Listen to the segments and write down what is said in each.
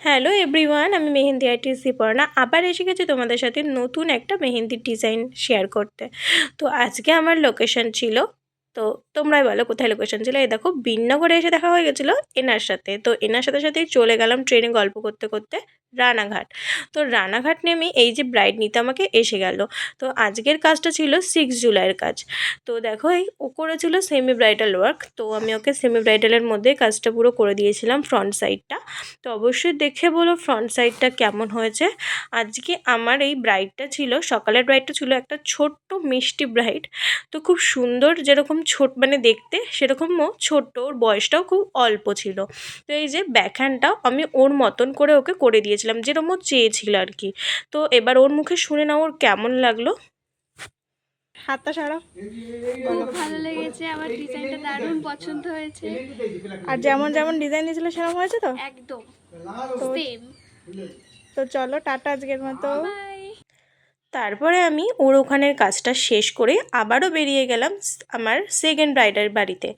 Hello everyone, আমি mehndi artist Diparna আবার এসে গেছি তোমাদের সাথে নতুন একটা মেহেন্দির ডিজাইন শেয়ার করতে। তো আজকে আমার লোকেশন ছিল, তো তোমরাই বলো কোথায় লোকেশন ছিল। এই দেখো, বিননগরে এসে দেখা হয়ে গেছিলো এনার সাথে। তো এনার সাথেই চলে গেলাম ট্রেনে গল্প করতে করতে রানাঘাট। তো রানাঘাট নেমে এই যে ব্রাইড নিতে আমাকে এসে গেল। তো আজকের কাজটা ছিল 6 জুলাইয়ের কাজ। তো দেখো, এই ও করেছিল সেমি ব্রাইডাল ওয়ার্ক, তো আমি ওকে সেমি ব্রাইডালের মধ্যে কাজটা পুরো করে দিয়েছিলাম ফ্রন্ট সাইডটা। তো অবশ্যই দেখে বলো ফ্রন্ট সাইডটা কেমন হয়েছে। আজকে আমার এই ব্রাইডটা ছিল, সকালের ব্রাইডটা ছিল একটা ছোট্ট মিষ্টি ব্রাইড। তো খুব সুন্দর, যেরকম মানে দেখতে সেরকমও ছোট্ট, ওর বয়সটাও খুব অল্প ছিল। তো এই যে ব্যাকহ্যান্ডটাও আমি ওর মতন করে ওকে করে দিয়েছিলাম, যেরকম ও চেয়েছিল আর কি। তো এবার ওর মুখে শুনে নাও ওর কেমন লাগলো। হাতটা ছাড়াও। খুব ভালো লেগেছে, আমার ডিজাইনটা দারুণ পছন্দ হয়েছে। আর যেমন যেমন ডিজাইন দিয়েছিল সেরকম হয়েছে তো একদম তো সেম। তো চলো টাটা আজকের মতো। বাই। তারপরে আমি ওর ওখানের কাজটা শেষ করে আবারও বেরিয়ে গেলাম আমার সেকেন্ড ব্রাইডের বাড়িতে।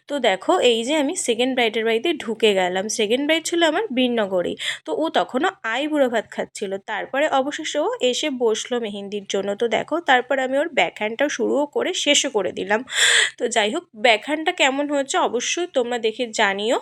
তো দেখো, এই যে আমি সেকেন্ড ব্রাইডের বাড়িতে ঢুকে গেলাম। সেকেন্ড ব্রাইড ছিল আমার বিননগরেই। তো ও তখনও আইবুড়ো ভাত খাচ্ছিল। তারপরে অবশেষে ও এসে বসলো মেহেন্দির জন্য। তো দেখো, তারপরে আমি ওর ব্যাকহ্যান্ডটাও শুরুও করে শেষও করে দিলাম। তো যাই হোক, ব্যাকহ্যান্ডটা কেমন হয়েছে অবশ্যই তোমরা দেখে জানিও।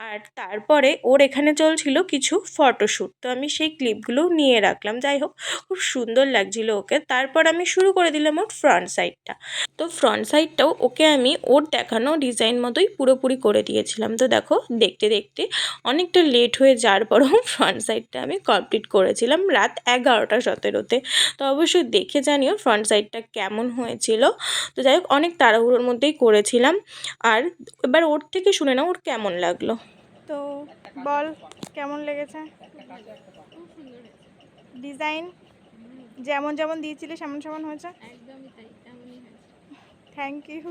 আর তারপরে ওর এখানে চলছিল কিছু ফটোশ্যুট, তো আমি সেই ক্লিপগুলোও নিয়ে রাখলাম। যাই হোক, খুব সুন্দর লাগছিল ওকে। তারপর আমি শুরু করে দিলাম ওর ফ্রন্ট সাইডটা। তো ফ্রন্ট সাইডটাও ওকে আমি ওর দেখানো ডিজাইন মতোই পুরোপুরি করে দিয়েছিলাম। তো দেখো, দেখতে দেখতে অনেকটা লেট হয়ে যাওয়ার পরও ফ্রন্ট সাইডটা আমি কমপ্লিট করেছিলাম রাত 11টা 17-তে। তো অবশ্যই দেখে জানিও ফ্রন্ট সাইডটা কেমন হয়েছিল। তো যাই হোক, অনেক তাড়াহুড়োর মধ্যেই করেছিলাম। আর এবার ওর থেকে শুনে নাও ওর কেমন লাগলো। তো বল, কেমন লেগেছে ডিজাইন? যেমন যেমন দিয়েছিলে সেমন সেমন হয়েছে? একদমই তাই, তেমনই হয়েছে। Thank you.